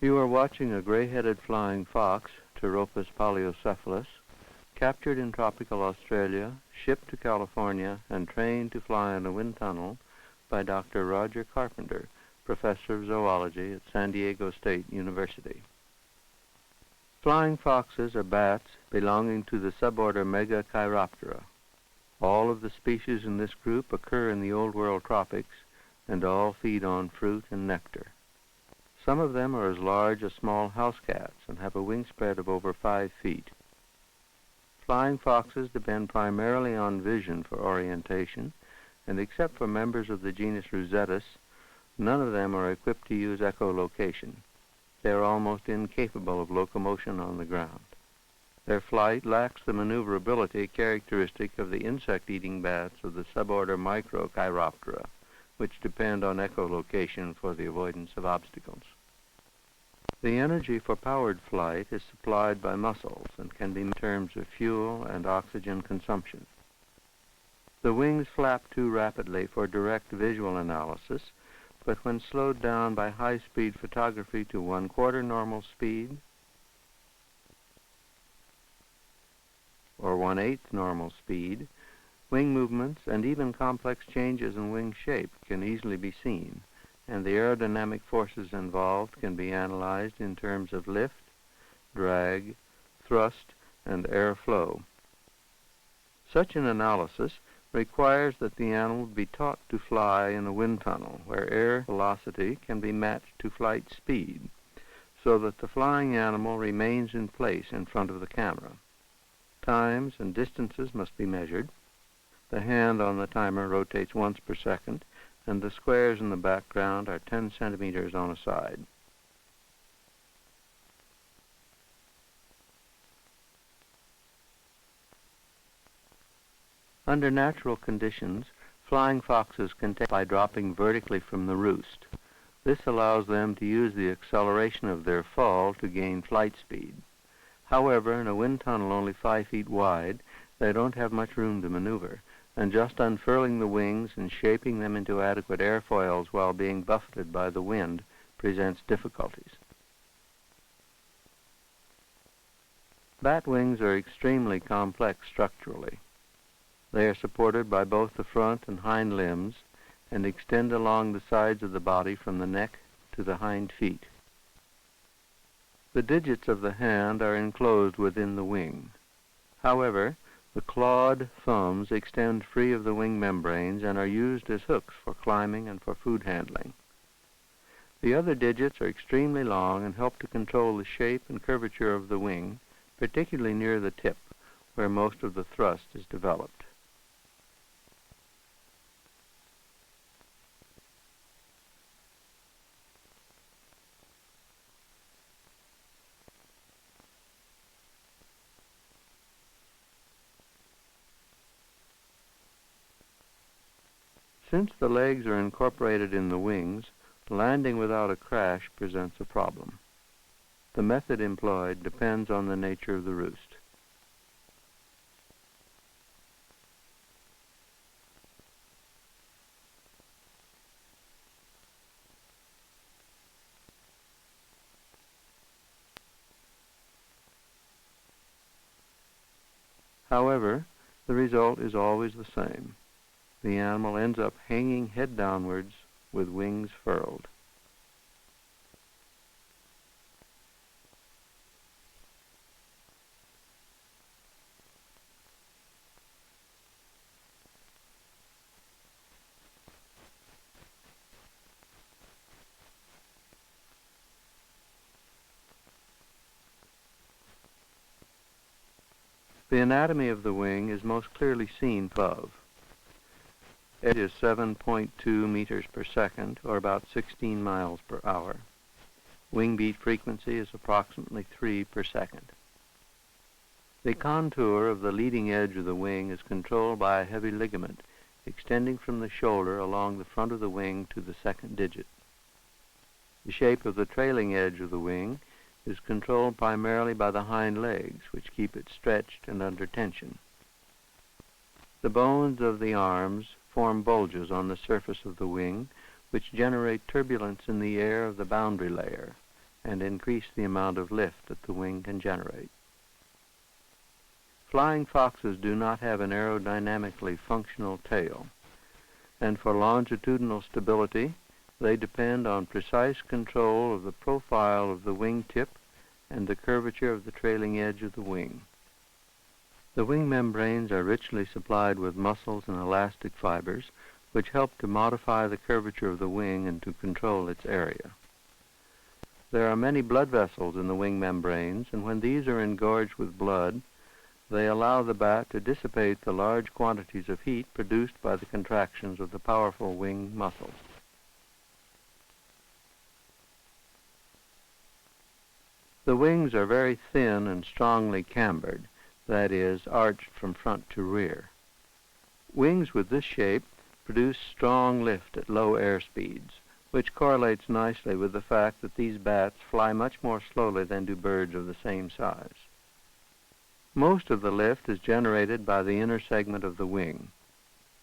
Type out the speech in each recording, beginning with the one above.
You are watching a gray-headed flying fox, Pteropus poliocephalus, captured in tropical Australia, shipped to California, and trained to fly in a wind tunnel by Dr. Roger Carpenter, professor of zoology at San Diego State University. Flying foxes are bats belonging to the suborder Megachiroptera. All of the species in this group occur in the Old World tropics, and all feed on fruit and nectar. Some of them are as large as small house cats and have a wingspread of over 5 feet. Flying foxes depend primarily on vision for orientation, and except for members of the genus Rosetus, none of them are equipped to use echolocation. They are almost incapable of locomotion on the ground. Their flight lacks the maneuverability characteristic of the insect-eating bats of the suborder Microchiroptera, which depend on echolocation for the avoidance of obstacles. The energy for powered flight is supplied by muscles and can be in terms of fuel and oxygen consumption. The wings flap too rapidly for direct visual analysis, but when slowed down by high-speed photography to 1/4 normal speed or 1/8 normal speed, wing movements and even complex changes in wing shape can easily be seen, and the aerodynamic forces involved can be analyzed in terms of lift, drag, thrust, and airflow. Such an analysis requires that the animal be taught to fly in a wind tunnel where air velocity can be matched to flight speed, so that the flying animal remains in place in front of the camera. Times and distances must be measured. The hand on the timer rotates once per second, and the squares in the background are 10 centimeters on a side. Under natural conditions, flying foxes can take by dropping vertically from the roost. This allows them to use the acceleration of their fall to gain flight speed. However, in a wind tunnel only 5 feet wide, they don't have much room to maneuver, and just unfurling the wings and shaping them into adequate airfoils while being buffeted by the wind presents difficulties. Bat wings are extremely complex structurally. They are supported by both the front and hind limbs and extend along the sides of the body from the neck to the hind feet. The digits of the hand are enclosed within the wing. However, the clawed thumbs extend free of the wing membranes and are used as hooks for climbing and for food handling. The other digits are extremely long and help to control the shape and curvature of the wing, particularly near the tip, where most of the thrust is developed. Since the legs are incorporated in the wings, landing without a crash presents a problem. The method employed depends on the nature of the roost. However, the result is always the same. The animal ends up hanging head downwards with wings furled. The anatomy of the wing is most clearly seen above. It is 7.2 meters per second, or about 16 miles per hour. Wing beat frequency is approximately 3 per second. The contour of the leading edge of the wing is controlled by a heavy ligament extending from the shoulder along the front of the wing to the second digit. The shape of the trailing edge of the wing is controlled primarily by the hind legs, which keep it stretched and under tension. The bones of the arms form bulges on the surface of the wing, which generate turbulence in the air of the boundary layer and increase the amount of lift that the wing can generate. Flying foxes do not have an aerodynamically functional tail, and for longitudinal stability, they depend on precise control of the profile of the wing tip and the curvature of the trailing edge of the wing. The wing membranes are richly supplied with muscles and elastic fibers, which help to modify the curvature of the wing and to control its area. There are many blood vessels in the wing membranes, and when these are engorged with blood, they allow the bat to dissipate the large quantities of heat produced by the contractions of the powerful wing muscles. The wings are very thin and strongly cambered, that is, arched from front to rear. Wings with this shape produce strong lift at low air speeds, which correlates nicely with the fact that these bats fly much more slowly than do birds of the same size. Most of the lift is generated by the inner segment of the wing.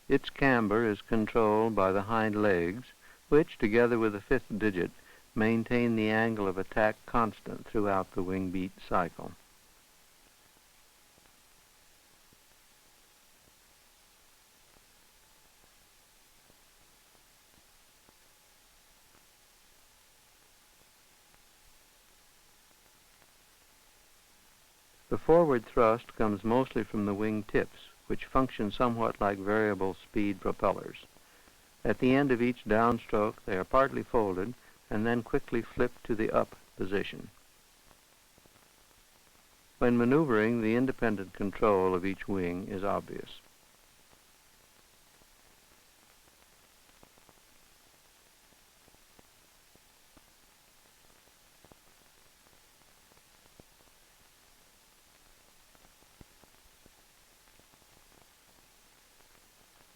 Its camber is controlled by the hind legs, which, together with the fifth digit, maintain the angle of attack constant throughout the wing beat cycle. The forward thrust comes mostly from the wing tips, which function somewhat like variable speed propellers. At the end of each downstroke, they are partly folded and then quickly flipped to the up position. When maneuvering, the independent control of each wing is obvious.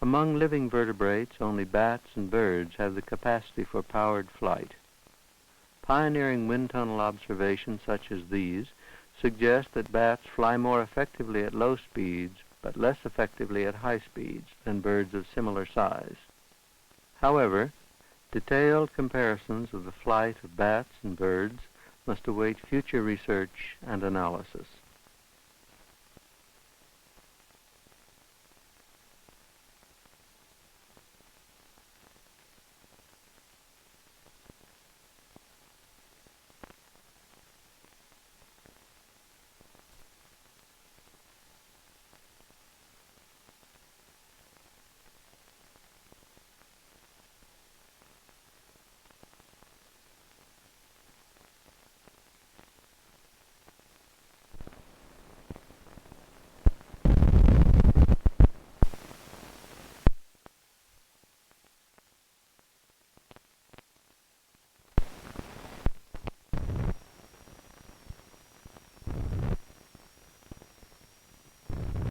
Among living vertebrates, only bats and birds have the capacity for powered flight. Pioneering wind tunnel observations such as these suggest that bats fly more effectively at low speeds, but less effectively at high speeds than birds of similar size. However, detailed comparisons of the flight of bats and birds must await future research and analysis.